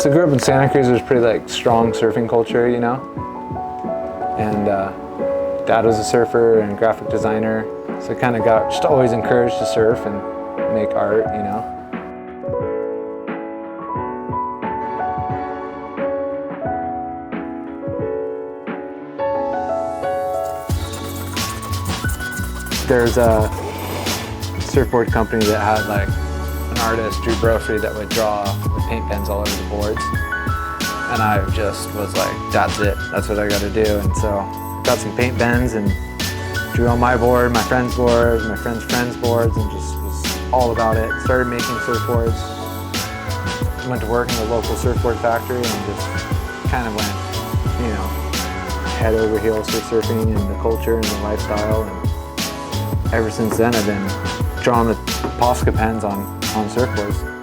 So I grew up in Santa Cruz. There's pretty like strong surfing culture, you know. And dad was a surfer and graphic designer, so I kind of got just always encouraged to surf and make art, you know. There's a surfboard company that had like an artist, Drew Brophy, that would draw with paint pens all over the boards. And I just was like, that's it, that's what I gotta do. And so got some paint pens and drew on my board, my friend's board, my friend's friend's boards, and just was all about it. Started making surfboards. Went to work in the local surfboard factory and just kind of went, you know, head over heels for surfing and the culture and the lifestyle. And ever since then, I've been drawing with Posca pens on surfboards.